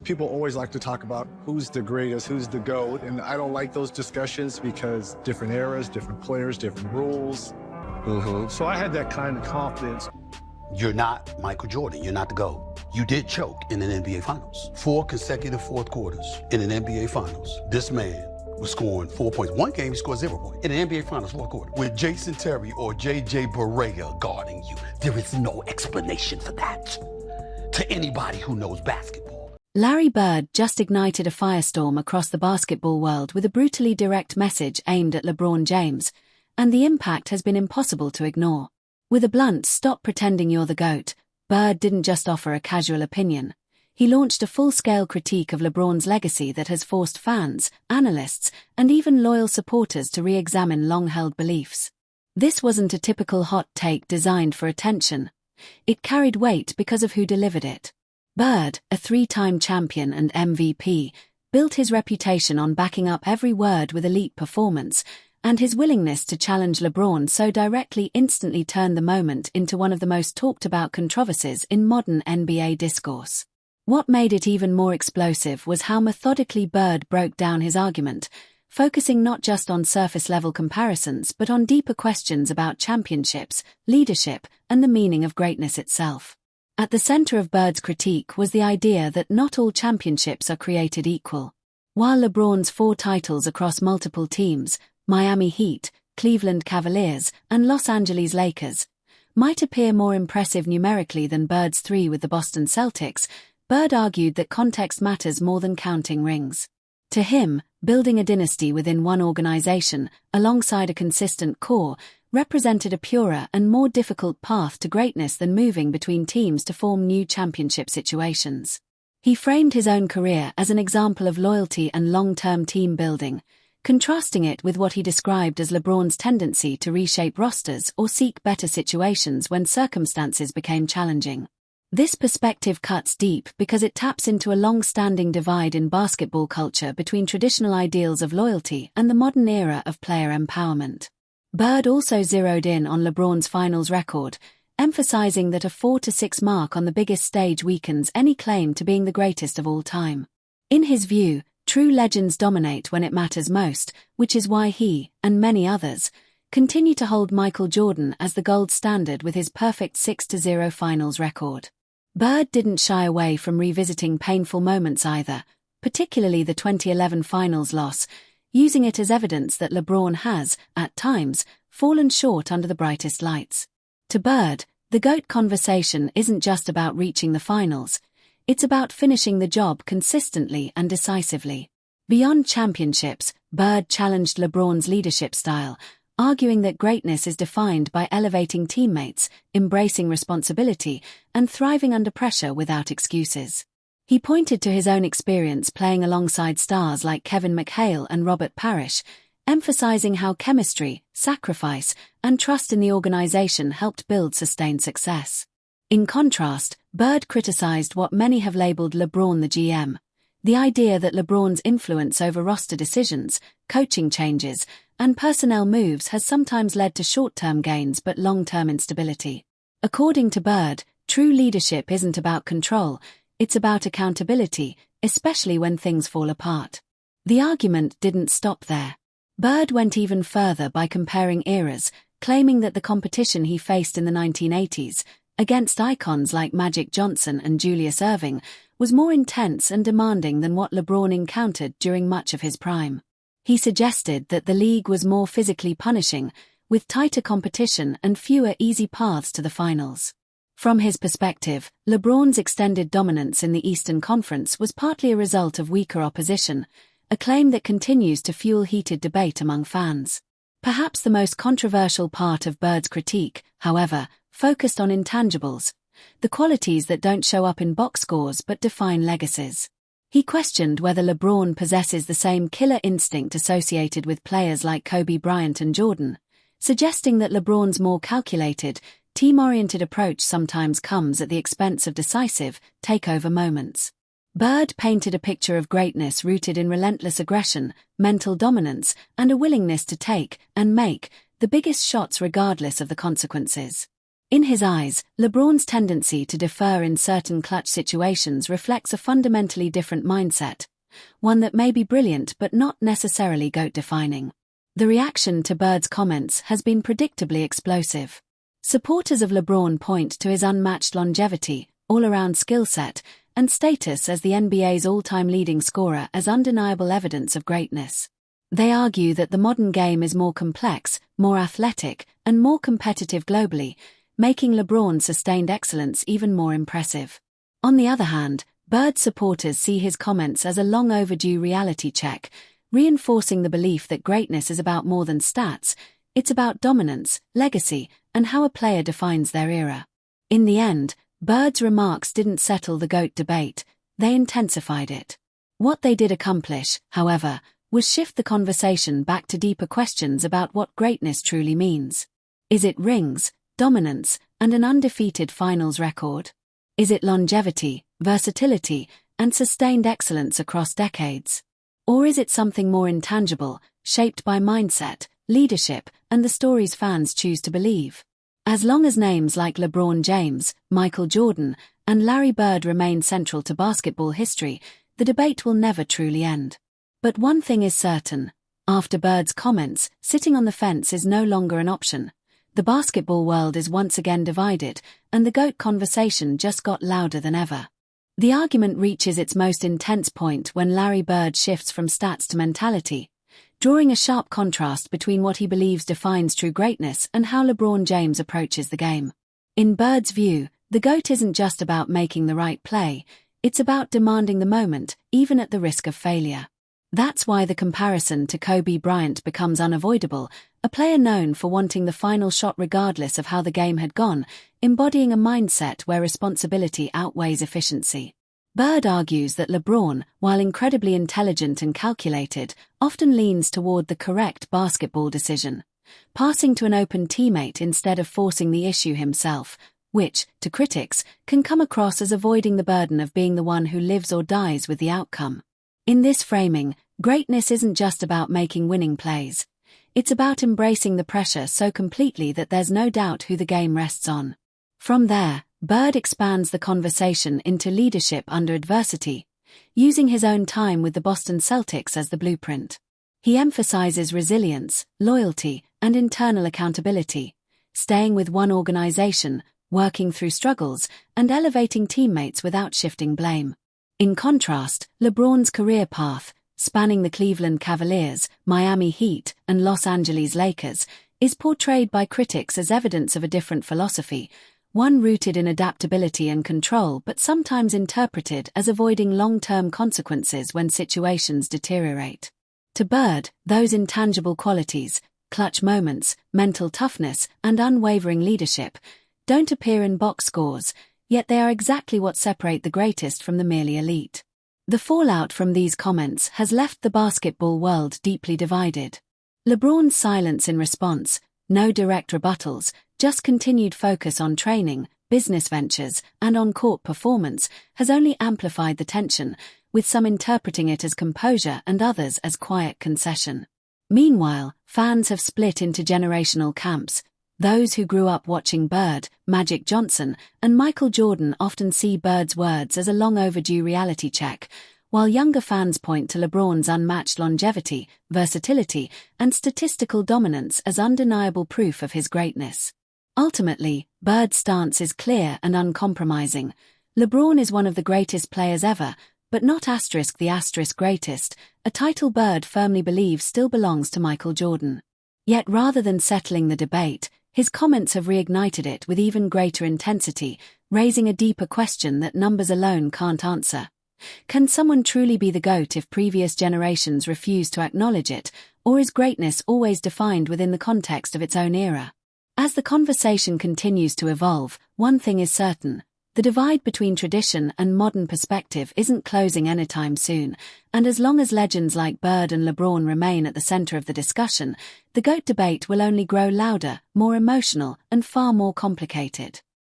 People always like to talk about who's the greatest, who's the GOAT, and I don't like those discussions because different eras, different players, different rules. So I had that kind of confidence. You're not Michael Jordan. You're not the GOAT. You did choke in an NBA Finals. 4 consecutive fourth quarters in an NBA Finals. This man was scoring 4 points. One game, he scored 0 points in an NBA Finals fourth quarter. With Jason Terry or J.J. Barea guarding you. There is no explanation for that to anybody who knows basketball. Larry Bird just ignited a firestorm across the basketball world with a brutally direct message aimed at LeBron James, and the impact has been impossible to ignore. With a blunt "stop pretending you're the GOAT," Bird didn't just offer a casual opinion. He launched a full-scale critique of LeBron's legacy that has forced fans, analysts, and even loyal supporters to re-examine long-held beliefs. This wasn't a typical hot take designed for attention. It carried weight because of who delivered it. Bird, a 3-time champion and MVP, built his reputation on backing up every word with elite performance, and his willingness to challenge LeBron so directly instantly turned the moment into one of the most talked-about controversies in modern NBA discourse. What made it even more explosive was how methodically Bird broke down his argument, focusing not just on surface-level comparisons but on deeper questions about championships, leadership, and the meaning of greatness itself. At the center of Bird's critique was the idea that not all championships are created equal. While LeBron's 4 titles across multiple teams, Miami Heat, Cleveland Cavaliers, and Los Angeles Lakers, might appear more impressive numerically than Bird's 3 with the Boston Celtics, Bird argued that context matters more than counting rings. To him, building a dynasty within one organization, alongside a consistent core, represented a purer and more difficult path to greatness than moving between teams to form new championship situations. He framed his own career as an example of loyalty and long-term team building, contrasting it with what he described as LeBron's tendency to reshape rosters or seek better situations when circumstances became challenging. This perspective cuts deep because it taps into a long-standing divide in basketball culture between traditional ideals of loyalty and the modern era of player empowerment. Bird also zeroed in on LeBron's finals record, emphasizing that a 4-6 mark on the biggest stage weakens any claim to being the greatest of all time. In his view, true legends dominate when it matters most, which is why he, and many others, continue to hold Michael Jordan as the gold standard with his perfect 6-0 finals record. Bird didn't shy away from revisiting painful moments either, particularly the 2011 finals loss, using it as evidence that LeBron has, at times, fallen short under the brightest lights. To Bird, the GOAT conversation isn't just about reaching the finals, it's about finishing the job consistently and decisively. Beyond championships, Bird challenged LeBron's leadership style, arguing that greatness is defined by elevating teammates, embracing responsibility, and thriving under pressure without excuses. He pointed to his own experience playing alongside stars like Kevin McHale and Robert Parrish, emphasizing how chemistry, sacrifice, and trust in the organization helped build sustained success. In contrast, Bird criticized what many have labeled LeBron the GM, the idea that LeBron's influence over roster decisions, coaching changes, and personnel moves has sometimes led to short-term gains but long-term instability. According to Bird, true leadership isn't about control, it's about accountability, especially when things fall apart. The argument didn't stop there. Bird went even further by comparing eras, claiming that the competition he faced in the 1980s, against icons like Magic Johnson and Julius Erving, was more intense and demanding than what LeBron encountered during much of his prime. He suggested that the league was more physically punishing, with tighter competition and fewer easy paths to the finals. From his perspective, LeBron's extended dominance in the Eastern Conference was partly a result of weaker opposition, a claim that continues to fuel heated debate among fans. Perhaps the most controversial part of Bird's critique, however, focused on intangibles, the qualities that don't show up in box scores but define legacies. He questioned whether LeBron possesses the same killer instinct associated with players like Kobe Bryant and Jordan, suggesting that LeBron's more calculated, team-oriented approach sometimes comes at the expense of decisive, takeover moments. Bird painted a picture of greatness rooted in relentless aggression, mental dominance, and a willingness to take, and make, the biggest shots regardless of the consequences. In his eyes, LeBron's tendency to defer in certain clutch situations reflects a fundamentally different mindset, one that may be brilliant but not necessarily GOAT-defining. The reaction to Bird's comments has been predictably explosive. Supporters of LeBron point to his unmatched longevity, all-around skill set, and status as the NBA's all-time leading scorer as undeniable evidence of greatness. They argue that the modern game is more complex, more athletic, and more competitive globally, making LeBron's sustained excellence even more impressive. On the other hand, Bird supporters see his comments as a long-overdue reality check, reinforcing the belief that greatness is about more than stats, it's about dominance, legacy, and how a player defines their era. In the end, Bird's remarks didn't settle the GOAT debate, they intensified it. What they did accomplish, however, was shift the conversation back to deeper questions about what greatness truly means. Is it rings, dominance, and an undefeated finals record? Is it longevity, versatility, and sustained excellence across decades? Or is it something more intangible, shaped by mindset, leadership, and the stories fans choose to believe? As long as names like LeBron James, Michael Jordan, and Larry Bird remain central to basketball history, the debate will never truly end. But one thing is certain: after Bird's comments, sitting on the fence is no longer an option. The basketball world is once again divided, and the GOAT conversation just got louder than ever. The argument reaches its most intense point when Larry Bird shifts from stats to mentality, drawing a sharp contrast between what he believes defines true greatness and how LeBron James approaches the game. In Bird's view, the GOAT isn't just about making the right play, it's about demanding the moment, even at the risk of failure. That's why the comparison to Kobe Bryant becomes unavoidable, a player known for wanting the final shot regardless of how the game had gone, embodying a mindset where responsibility outweighs efficiency. Bird argues that LeBron, while incredibly intelligent and calculated, often leans toward the correct basketball decision, passing to an open teammate instead of forcing the issue himself, which, to critics, can come across as avoiding the burden of being the one who lives or dies with the outcome. In this framing, greatness isn't just about making winning plays. It's about embracing the pressure so completely that there's no doubt who the game rests on. From there, Bird expands the conversation into leadership under adversity, using his own time with the Boston Celtics as the blueprint. He emphasizes resilience, loyalty, and internal accountability, staying with one organization, working through struggles, and elevating teammates without shifting blame. In contrast, LeBron's career path, spanning the Cleveland Cavaliers, Miami Heat, and Los Angeles Lakers, is portrayed by critics as evidence of a different philosophy, one rooted in adaptability and control but sometimes interpreted as avoiding long-term consequences when situations deteriorate. To Bird, those intangible qualities, clutch moments, mental toughness, and unwavering leadership, don't appear in box scores, yet they are exactly what separate the greatest from the merely elite. The fallout from these comments has left the basketball world deeply divided. LeBron's silence in response, no direct rebuttals, just continued focus on training, business ventures, and on-court performance, has only amplified the tension, with some interpreting it as composure and others as quiet concession. Meanwhile, fans have split into generational camps. Those who grew up watching Bird, Magic Johnson, and Michael Jordan often see Bird's words as a long-overdue reality check, while younger fans point to LeBron's unmatched longevity, versatility, and statistical dominance as undeniable proof of his greatness. Ultimately, Bird's stance is clear and uncompromising. LeBron is one of the greatest players ever, but not the greatest, a title Bird firmly believes still belongs to Michael Jordan. Yet rather than settling the debate, his comments have reignited it with even greater intensity, raising a deeper question that numbers alone can't answer. Can someone truly be the GOAT if previous generations refuse to acknowledge it, or is greatness always defined within the context of its own era? As the conversation continues to evolve, one thing is certain: the divide between tradition and modern perspective isn't closing anytime soon, and as long as legends like Bird and LeBron remain at the center of the discussion, the GOAT debate will only grow louder, more emotional, and far more complicated.